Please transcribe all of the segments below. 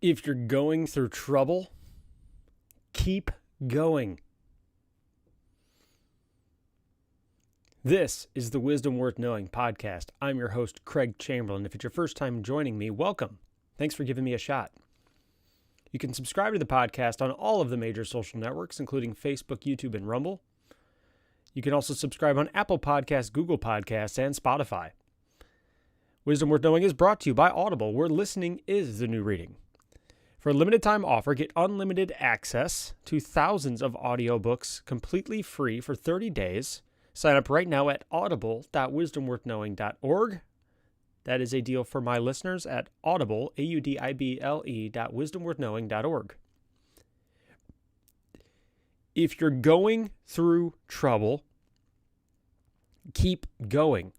If you're going through trouble, keep going. This is the Wisdom Worth Knowing podcast. I'm your host, Craig Chamberlain. If it's your first time joining me, welcome. Thanks for giving me a shot. You can subscribe to the podcast on all of the major social networks, including Facebook, YouTube, and Rumble. You can also subscribe on Apple Podcasts, Google Podcasts, and Spotify. Wisdom Worth Knowing is brought to you by Audible, where listening is the new reading. For a limited time offer, get unlimited access to thousands of audiobooks completely free for 30 days. Sign up right now at audible.wisdomworthknowing.org. That is a deal for my listeners at audible, audible.wisdomworthknowing.org. If you're going through trouble, keep going.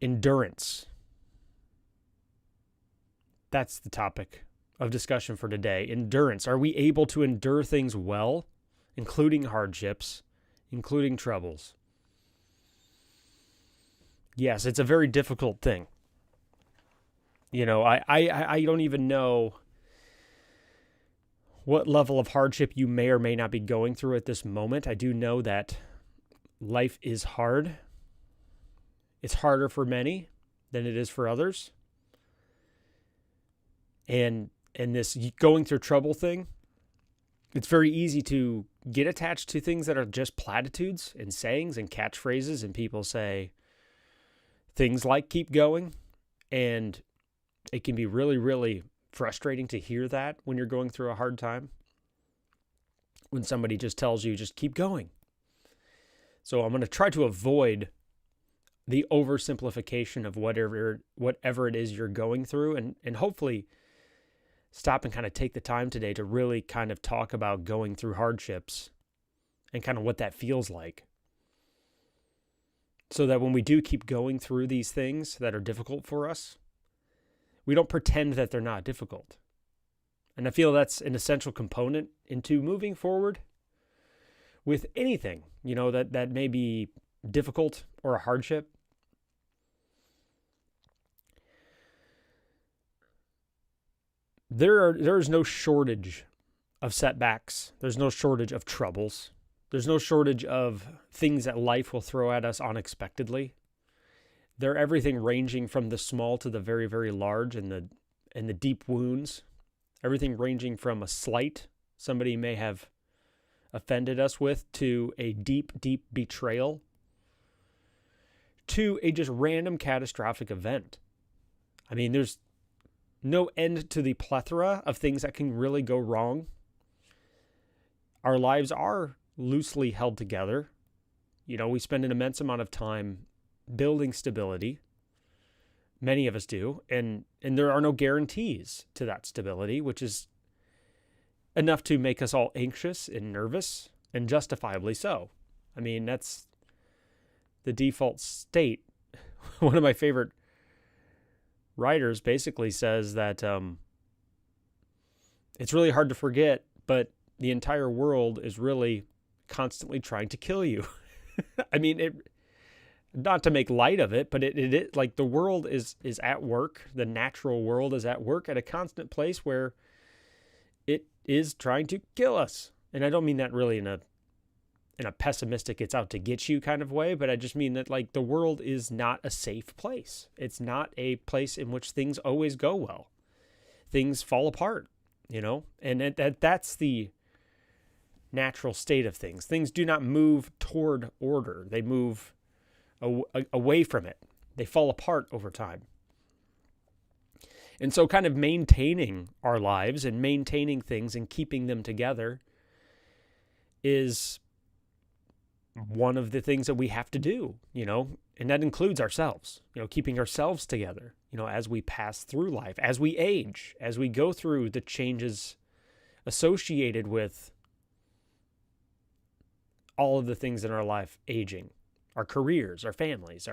Endurance. That's the topic of discussion for today. Endurance. Are we able to endure things well, including hardships, including troubles? Yes, it's a very difficult thing. You know, I don't even know what level of hardship you may or may not be going through at this moment. I do know that life is hard. It's harder for many than it is for others. And this going through trouble thing, it's very easy to get attached to things that are just platitudes and sayings and catchphrases, and people say things like keep going, and it can be really, really frustrating to hear that when you're going through a hard time, when somebody just tells you, just keep going. So I'm going to try to avoid the oversimplification of whatever it is you're going through, and hopefully stop and kind of take the time today to really kind of talk about going through hardships and kind of what that feels like. So that when we do keep going through these things that are difficult for us, we don't pretend that they're not difficult. And I feel that's an essential component into moving forward with anything, you know, that may be difficult or a hardship. There is no shortage of setbacks. There's no shortage of troubles. There's no shortage of things that life will throw at us unexpectedly. They're everything ranging from the small to the very, very large, and the deep wounds. Everything ranging from a slight somebody may have offended us with, to a deep, deep betrayal, to a just random catastrophic event. I mean, there's no end to the plethora of things that can really go wrong. Our lives are loosely held together. You know, we spend an immense amount of time building stability. Many of us do. And there are no guarantees to that stability, which is enough to make us all anxious and nervous, and justifiably so. I mean, that's the default state. One of my favorite writers basically says that it's really hard to forget, but the entire world is really constantly trying to kill you. I mean, not to make light of it, but it like the world is at work. The natural world is at work at a constant place where it is trying to kill us. And I don't mean that really in a pessimistic, it's out to get you kind of way, but I just mean that, like, the world is not a safe place. It's not a place in which things always go well. Things fall apart, you know, and that's the natural state of things. Things do not move toward order. They move away from it. They fall apart over time. And so kind of maintaining our lives and maintaining things and keeping them together is one of the things that we have to do, you know, and that includes ourselves, you know, keeping ourselves together, you know, as we pass through life, as we age, as we go through the changes associated with all of the things in our life aging, our careers, our families,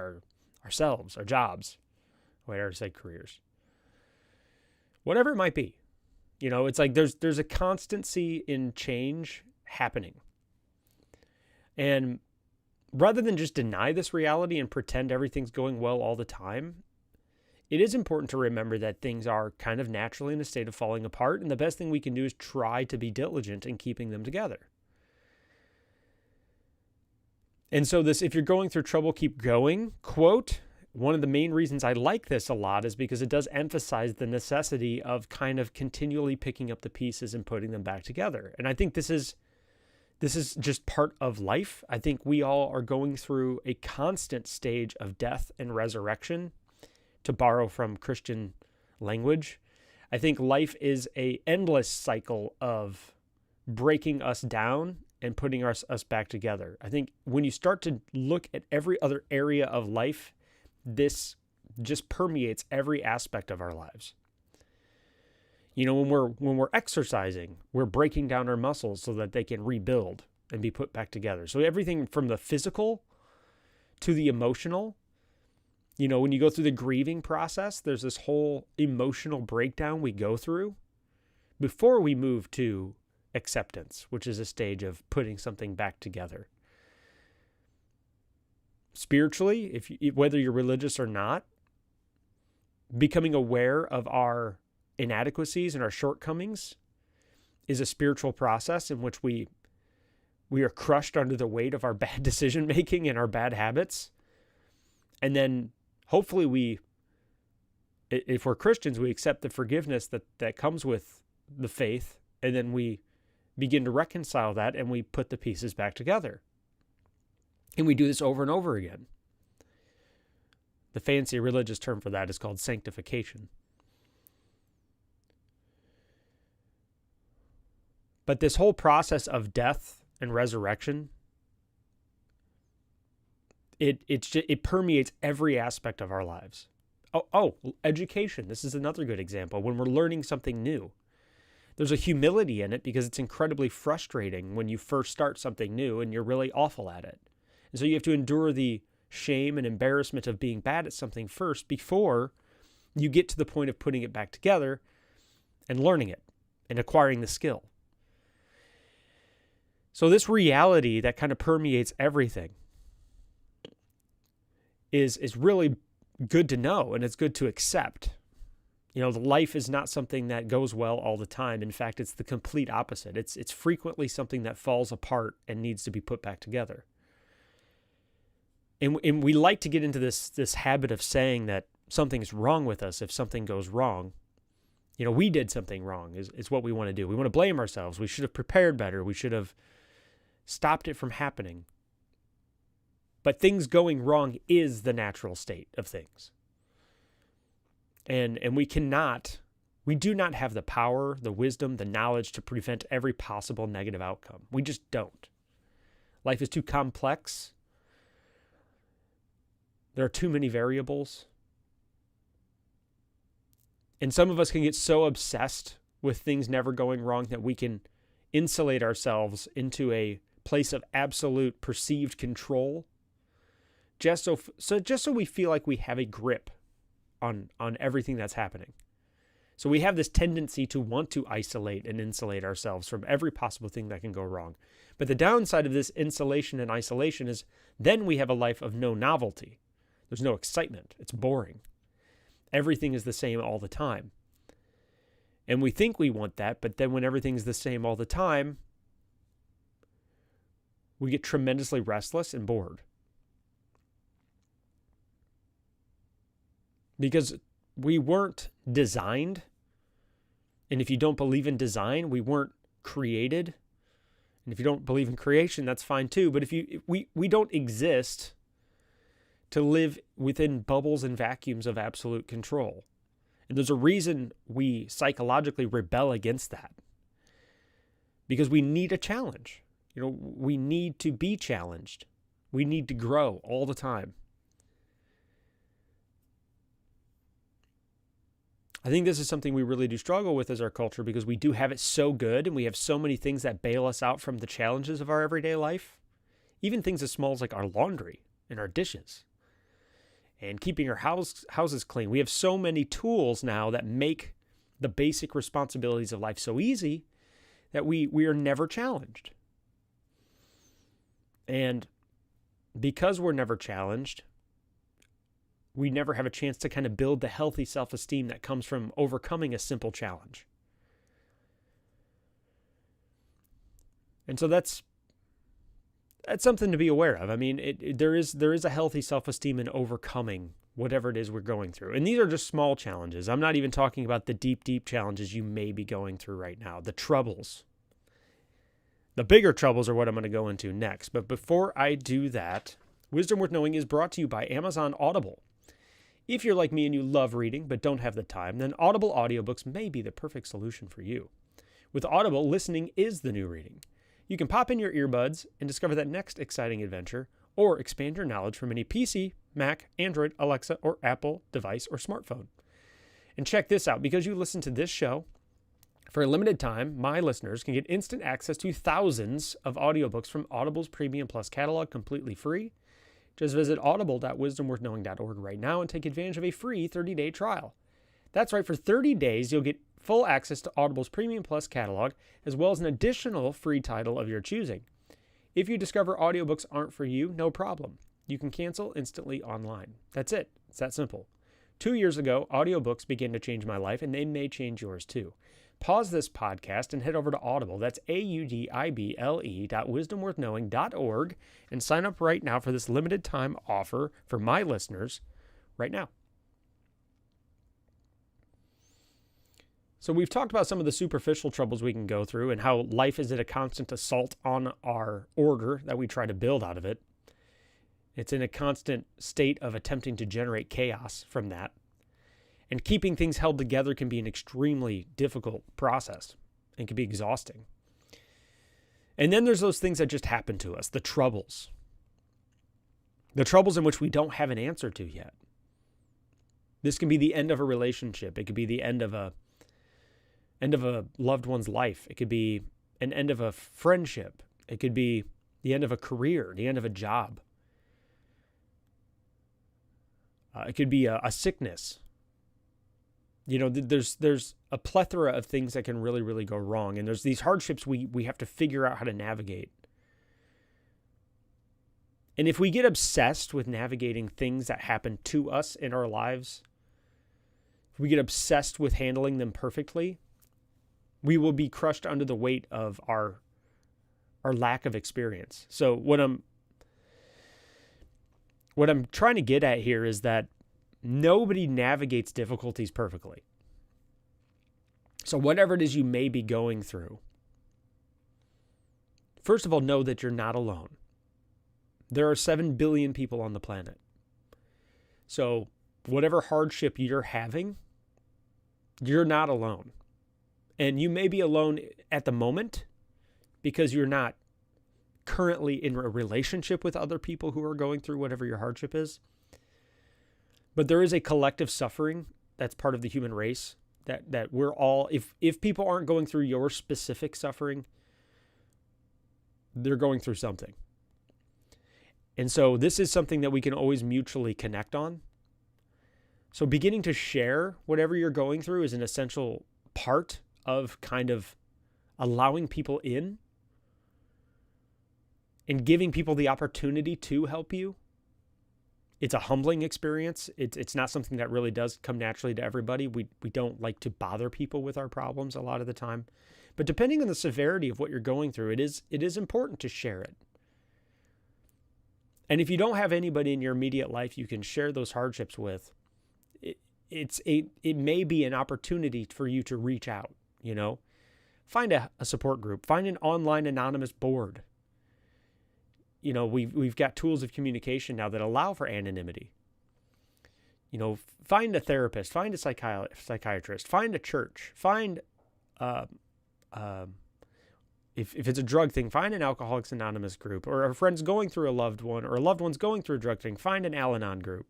ourselves, our jobs. Wait, I already said careers. Whatever it might be, you know, it's like there's a constancy in change happening. And rather than just deny this reality and pretend everything's going well all the time, it is important to remember that things are kind of naturally in a state of falling apart, and the best thing we can do is try to be diligent in keeping them together. And so this, if you're going through trouble, keep going, quote, one of the main reasons I like this a lot is because it does emphasize the necessity of kind of continually picking up the pieces and putting them back together. And I think this is just part of life. I think we all are going through a constant stage of death and resurrection, to borrow from Christian language. I think life is an endless cycle of breaking us down and putting us back together. I think when you start to look at every other area of life, this just permeates every aspect of our lives. You know, when we're exercising, we're breaking down our muscles so that they can rebuild and be put back together. So everything from the physical to the emotional. You know, when you go through the grieving process, there's this whole emotional breakdown we go through before we move to acceptance, which is a stage of putting something back together. Spiritually, whether you're religious or not, becoming aware of our inadequacies and our shortcomings is a spiritual process in which we are crushed under the weight of our bad decision making and our bad habits. And then hopefully if we're Christians, we accept the forgiveness that comes with the faith, and then we begin to reconcile that and we put the pieces back together. And we do this over and over again. The fancy religious term for that is called sanctification. But this whole process of death and resurrection, it permeates every aspect of our lives. Education. This is another good example. When we're learning something new, there's a humility in it because it's incredibly frustrating when you first start something new and you're really awful at it. And so you have to endure the shame and embarrassment of being bad at something first before you get to the point of putting it back together and learning it and acquiring the skill. So this reality that kind of permeates everything is really good to know, and it's good to accept. You know, life is not something that goes well all the time. In fact, it's the complete opposite. It's frequently something that falls apart and needs to be put back together. And we like to get into this habit of saying that something's wrong with us if something goes wrong. You know, we did something wrong is what we want to do. We want to blame ourselves. We should have prepared better. We should have stopped it from happening. But things going wrong is the natural state of things. And we do not have the power, the wisdom, the knowledge to prevent every possible negative outcome. We just don't. Life is too complex. There are too many variables. And some of us can get so obsessed with things never going wrong that we can insulate ourselves into a place of absolute perceived control just so we feel like we have a grip on everything that's happening. So we have this tendency to want to isolate and insulate ourselves from every possible thing that can go wrong. But the downside of this insulation and isolation is then we have a life of no novelty. There's no excitement. It's boring. Everything is the same all the time. And we think we want that, but then when everything's the same all the time, we get tremendously restless and bored. Because we weren't designed, and if you don't believe in design, we weren't created. And if you don't believe in creation, that's fine too. But we don't exist to live within bubbles and vacuums of absolute control. And there's a reason we psychologically rebel against that. Because we need a challenge. You know, we need to be challenged. We need to grow all the time. I think this is something we really do struggle with as our culture because we do have it so good and we have so many things that bail us out from the challenges of our everyday life. Even things as small as like our laundry and our dishes and keeping our houses clean. We have so many tools now that make the basic responsibilities of life so easy that we are never challenged. And because we're never challenged, we never have a chance to kind of build the healthy self-esteem that comes from overcoming a simple challenge. And so that's something to be aware of. I mean, there is a healthy self-esteem in overcoming whatever it is we're going through. And these are just small challenges. I'm not even talking about the deep, deep challenges you may be going through right now, the troubles. The bigger troubles are what I'm going to go into next. But before I do that, Wisdom Worth Knowing is brought to you by Amazon Audible. If you're like me and you love reading but don't have the time, then Audible audiobooks may be the perfect solution for you. With Audible, listening is the new reading. You can pop in your earbuds and discover that next exciting adventure, or expand your knowledge from any PC, Mac, Android, Alexa, or Apple device or smartphone. And check this out. Because you listen to this show, for a limited time, my listeners can get instant access to thousands of audiobooks from Audible's Premium Plus catalog completely free. Just visit audible.wisdomworthknowing.org right now and take advantage of a free 30-day trial. That's right, for 30 days, you'll get full access to Audible's Premium Plus catalog, as well as an additional free title of your choosing. If you discover audiobooks aren't for you, no problem. You can cancel instantly online. That's it. It's that simple. 2 years ago, audiobooks began to change my life, and they may change yours too. Pause this podcast and head over to Audible. That's audible.wisdomworthknowing.org and sign up right now for this limited time offer for my listeners right now. So we've talked about some of the superficial troubles we can go through and how life is at a constant assault on our order that we try to build out of it. It's in a constant state of attempting to generate chaos from that. And keeping things held together can be an extremely difficult process and can be exhausting. And then there's those things that just happen to us, the troubles. The troubles in which we don't have an answer to yet. This can be the end of a relationship. It could be the end of a loved one's life. It could be an end of a friendship. It could be the end of a career, the end of a job. It could be a sickness. You know, there's a plethora of things that can really, really go wrong. And there's these hardships we have to figure out how to navigate. And if we get obsessed with navigating things that happen to us in our lives, if we get obsessed with handling them perfectly, we will be crushed under the weight of our lack of experience. So what I'm trying to get at here is that nobody navigates difficulties perfectly. So whatever it is you may be going through, first of all, know that you're not alone. There are 7 billion people on the planet. So whatever hardship you're having, you're not alone. And you may be alone at the moment because you're not currently in a relationship with other people who are going through whatever your hardship is. But there is a collective suffering that's part of the human race that we're all, if people aren't going through your specific suffering, they're going through something. And so this is something that we can always mutually connect on. So beginning to share whatever you're going through is an essential part of kind of allowing people in and giving people the opportunity to help you. It's a humbling experience. It's not something that really does come naturally to everybody. We don't like to bother people with our problems a lot of the time. But depending on the severity of what you're going through, it is important to share it. And if you don't have anybody in your immediate life you can share those hardships with, it may be an opportunity for you to reach out, you know. Find a support group. Find an online anonymous board. You know, we've got tools of communication now that allow for anonymity. You know, find a therapist, find a psychiatrist, find a church, find, if it's a drug thing, find an Alcoholics Anonymous group, or a friend's going through a loved one, or a loved one's going through a drug thing, find an Al-Anon group.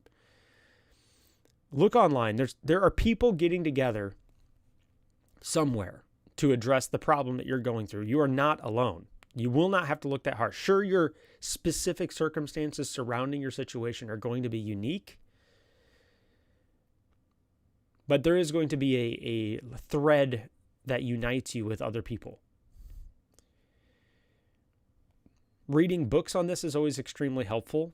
Look online. There are people getting together somewhere to address the problem that you're going through. You are not alone. You will not have to look that hard. Sure, your specific circumstances surrounding your situation are going to be unique, but there is going to be a thread that unites you with other people. Reading books on this is always extremely helpful.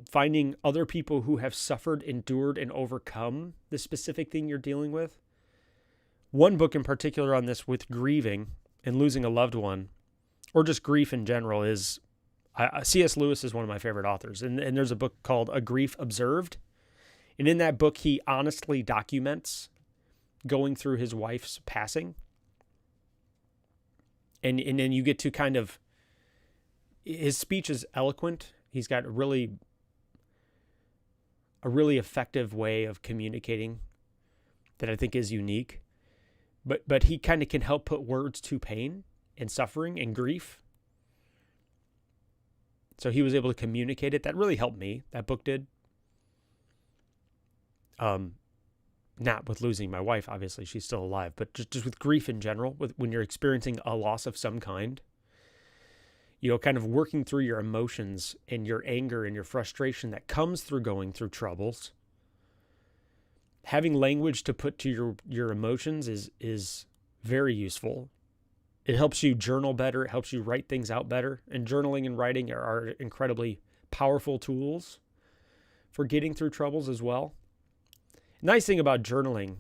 Finding other people who have suffered, endured, and overcome the specific thing you're dealing with. One book in particular on this with grieving and losing a loved one, or just grief in general, is C.s Lewis is one of my favorite authors. And there's a book called A Grief Observed. And in that book, he honestly documents going through his wife's passing. And then you get to kind of, his speech is eloquent. He's got a really effective way of communicating that I think is unique. But he kind of can help put words to pain and suffering and grief. So he was able to communicate it. That really helped me. That book did. Not with losing my wife, obviously, she's still alive, but just with grief in general, when you're experiencing a loss of some kind, kind of working through your emotions and your anger and your frustration that comes through going through troubles. Having language to put to your emotions is very useful. It helps you journal better. It helps you write things out better. And journaling and writing are incredibly powerful tools for getting through troubles as well. Nice thing about journaling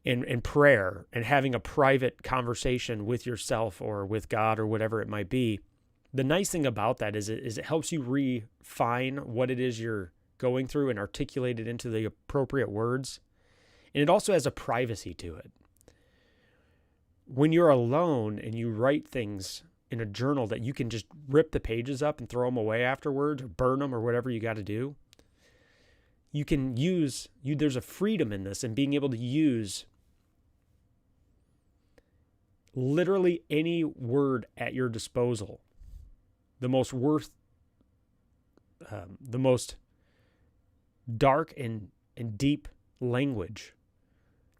and prayer and having a private conversation with yourself or with God or whatever it might be, the nice thing about that is it helps you refine what it is you're going through and articulate it into the appropriate words. And it also has a privacy to it. When you're alone and you write things in a journal that you can just rip the pages up and throw them away afterwards or burn them or whatever you got to do, you can there's a freedom in this and being able to use literally any word at your disposal. The most dark and deep language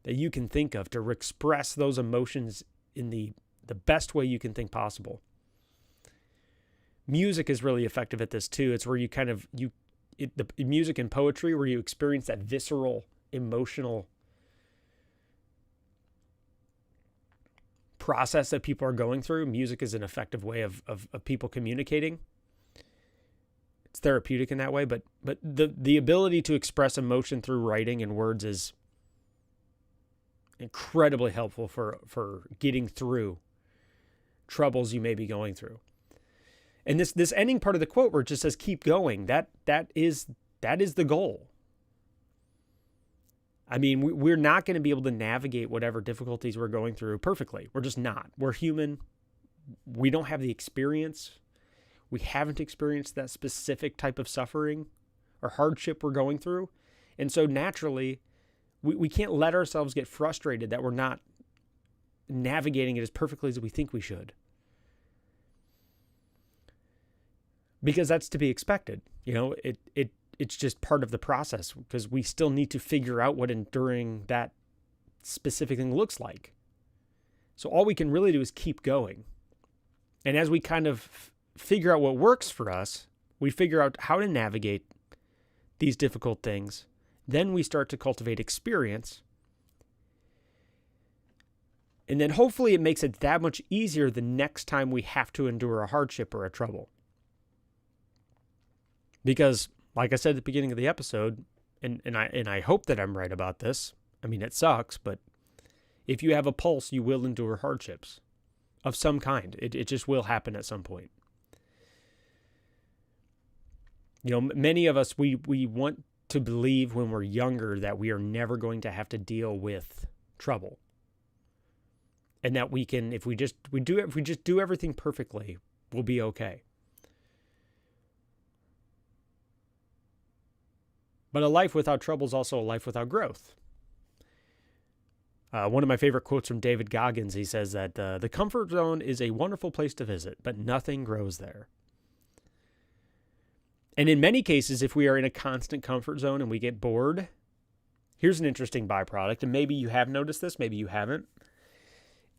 that you can think of to express those emotions in the best way you can think possible. Music is really effective at this too. It's where you kind of, the music and poetry where you experience that visceral, emotional process that people are going through. Music is an effective way of people communicating. It's therapeutic in that way, but the ability to express emotion through writing and words is incredibly helpful for getting through troubles you may be going through. And this ending part of the quote where it just says keep going, that is the goal. I mean, we're not going to be able to navigate whatever difficulties we're going through perfectly. We're just not. We're human. We don't have the experience. We haven't experienced that specific type of suffering or hardship we're going through. And so naturally, we can't let ourselves get frustrated that we're not navigating it as perfectly as we think we should. Because that's to be expected. It's just part of the process because we still need to figure out what enduring that specific thing looks like. So all we can really do is keep going. And as we kind of figure out what works for us, we figure out how to navigate these difficult things. Then we start to cultivate experience. And then hopefully it makes it that much easier the next time we have to endure a hardship or a trouble. Because, like I said at the beginning of the episode, and I hope that I'm right about this. I mean, it sucks, but if you have a pulse, you will endure hardships of some kind. It just will happen at some point. Many of us, we want to believe when we're younger that we are never going to have to deal with trouble. And that we can, if we just do everything perfectly, we'll be okay. But a life without trouble is also a life without growth. One of my favorite quotes from David Goggins, he says that the comfort zone is a wonderful place to visit, but nothing grows there. And in many cases, if we are in a constant comfort zone and we get bored, here's an interesting byproduct, and maybe you have noticed this, maybe you haven't,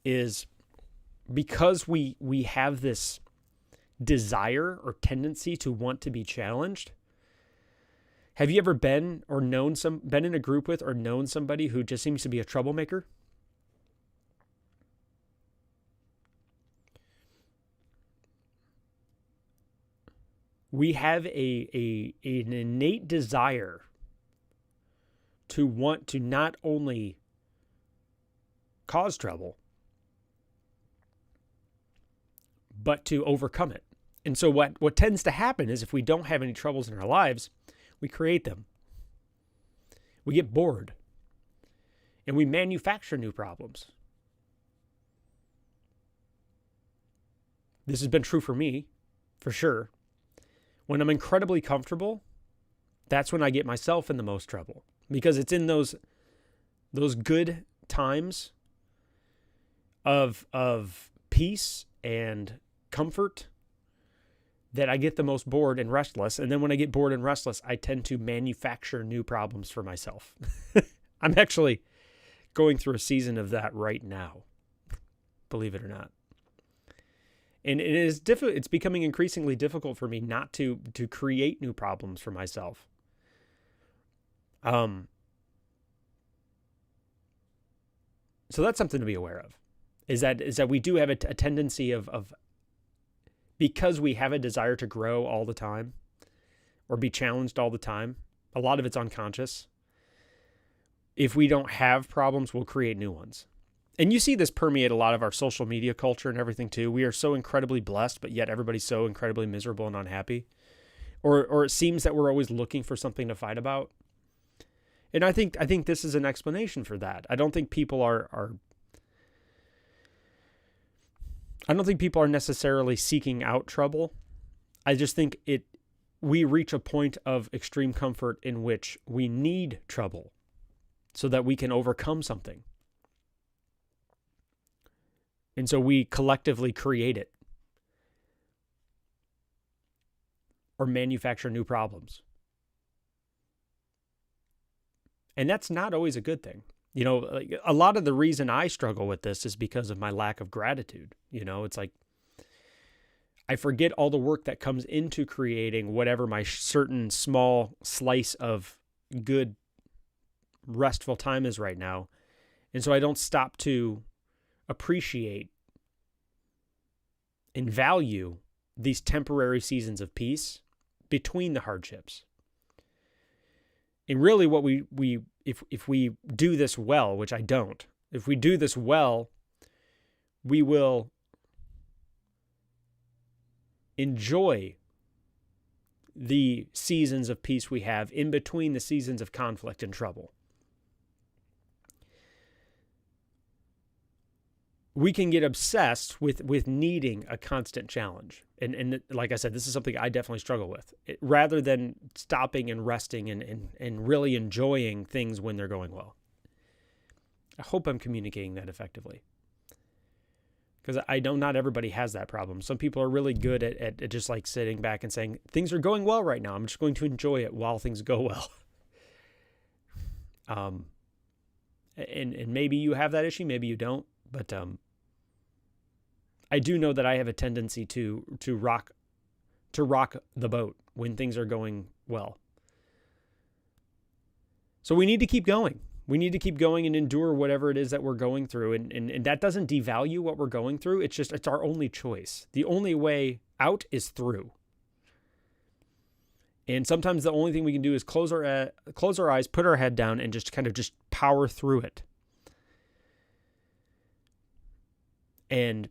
is because we have this desire or tendency to want to be challenged. Have you ever been in a group with or known somebody who just seems to be a troublemaker? we have an innate desire to want to not only cause trouble, but to overcome it. And so what tends to happen is if we don't have any troubles in our lives, we create them. We get bored. And we manufacture new problems. This has been true for me, for sure. When I'm incredibly comfortable, that's when I get myself in the most trouble. Because it's in those good times of peace and comfort that I get the most bored and restless. And then when I get bored and restless, I tend to manufacture new problems for myself. I'm actually going through a season of that right now, believe it or not. And it is it's becoming increasingly difficult for me not to create new problems for myself. So that's something to be aware of, is that we do have a tendency of because we have a desire to grow all the time or be challenged all the time. A lot of it's unconscious. If we don't have problems, we'll create new ones. And you see this permeate a lot of our social media culture and everything too. We are so incredibly blessed, but yet everybody's so incredibly miserable and unhappy. Or it seems that we're always looking for something to fight about. And I think this is an explanation for that. I don't think people are necessarily seeking out trouble. I just think we reach a point of extreme comfort in which we need trouble so that we can overcome something. And so we collectively create it or manufacture new problems. And that's not always a good thing. You know, like a lot of the reason I struggle with this is because of my lack of gratitude. You know, it's like I forget all the work that comes into creating whatever my certain small slice of good, restful time is right now. And so I don't stop to appreciate and value these temporary seasons of peace between the hardships. And really what if we do this well, which I don't, if we do this well, we will enjoy the seasons of peace we have in between the seasons of conflict and trouble. We can get obsessed with needing a constant challenge. And like I said, this is something I definitely struggle with. Rather than stopping and resting and really enjoying things when they're going well. I hope I'm communicating that effectively. Because I know not everybody has that problem. Some people are really good at just like sitting back and saying, things are going well right now. I'm just going to enjoy it while things go well. And maybe you have that issue, maybe you don't. But I do know that I have a tendency to rock the boat when things are going well. So we need to keep going. We need to keep going and endure whatever it is that we're going through. And that doesn't devalue what we're going through. It's our only choice. The only way out is through. And sometimes the only thing we can do is close our eyes, put our head down, and just kind of just power through it. And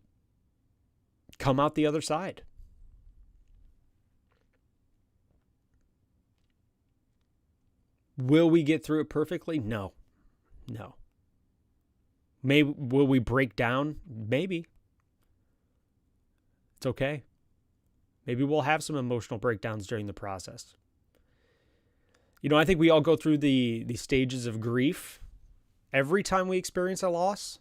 come out the other side. Will we get through it perfectly? No. Will we break down? Maybe. It's okay. Maybe we'll have some emotional breakdowns during the process. You know, I think we all go through the stages of grief every time we experience a loss.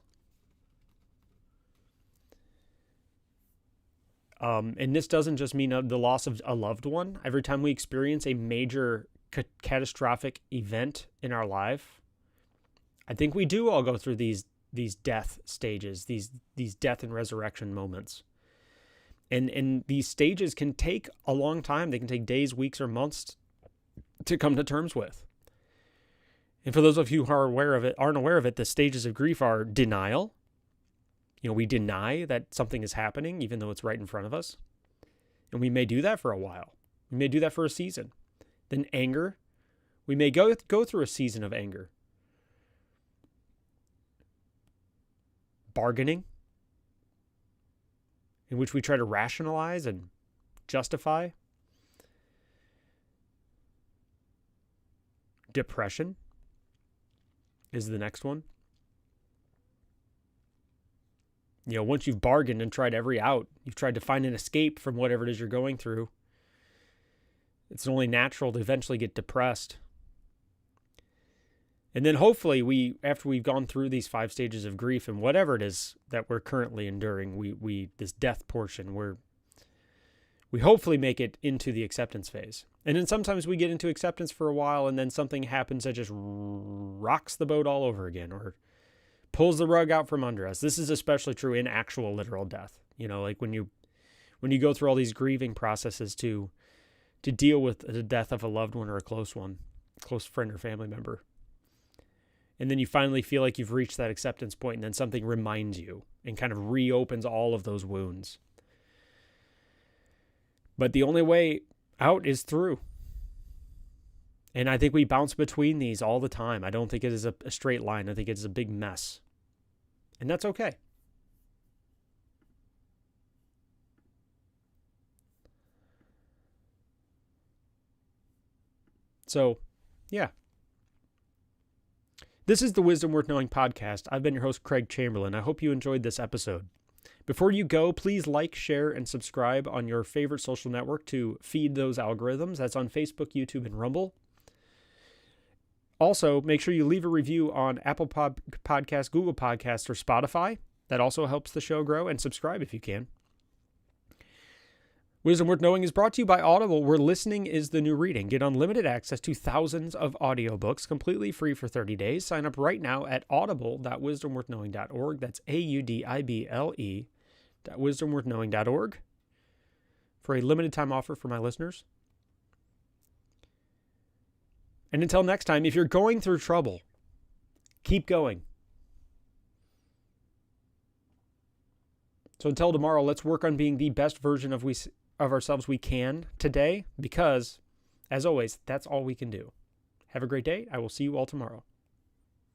And this doesn't just mean the loss of a loved one. Every time we experience a major catastrophic event in our life, I think we do all go through these death stages, these death and resurrection moments. And these stages can take a long time. They can take days, weeks, or months to come to terms with. And for those of you who aren't aware of it, the stages of grief are denial. You know, we deny that something is happening, even though it's right in front of us. And we may do that for a while. We may do that for a season. Then anger. We may go through a season of anger. Bargaining, in which we try to rationalize and justify. Depression is the next one. Once you've bargained and tried every out, you've tried to find an escape from whatever it is you're going through, it's only natural to eventually get depressed. And then hopefully after we've gone through these 5 stages of grief and whatever it is that we're currently enduring, we this death portion, we hopefully make it into the acceptance phase. And then sometimes we get into acceptance for a while and then something happens that just rocks the boat all over again or pulls the rug out from under us. This is especially true in actual literal death. Like when you go through all these grieving processes to deal with the death of a loved one or a close friend or family member. And then you finally feel like you've reached that acceptance point, and then something reminds you and kind of reopens all of those wounds. But the only way out is through. And I think we bounce between these all the time. I don't think it is a straight line. I think it is a big mess. And that's okay. So, yeah. This is the Wisdom Worth Knowing podcast. I've been your host, Craig Chamberlain. I hope you enjoyed this episode. Before you go, please like, share, and subscribe on your favorite social network to feed those algorithms. That's on Facebook, YouTube, and Rumble. Also, make sure you leave a review on Apple Podcasts, Google Podcasts, or Spotify. That also helps the show grow, and subscribe if you can. Wisdom Worth Knowing is brought to you by Audible, where listening is the new reading. Get unlimited access to thousands of audiobooks completely free for 30 days. Sign up right now at audible.wisdomworthknowing.org. That's audible.wisdomworthknowing.org for a limited time offer for my listeners. And until next time, if you're going through trouble, keep going. So until tomorrow, let's work on being the best version of ourselves we can today, because, as always, that's all we can do. Have a great day. I will see you all tomorrow.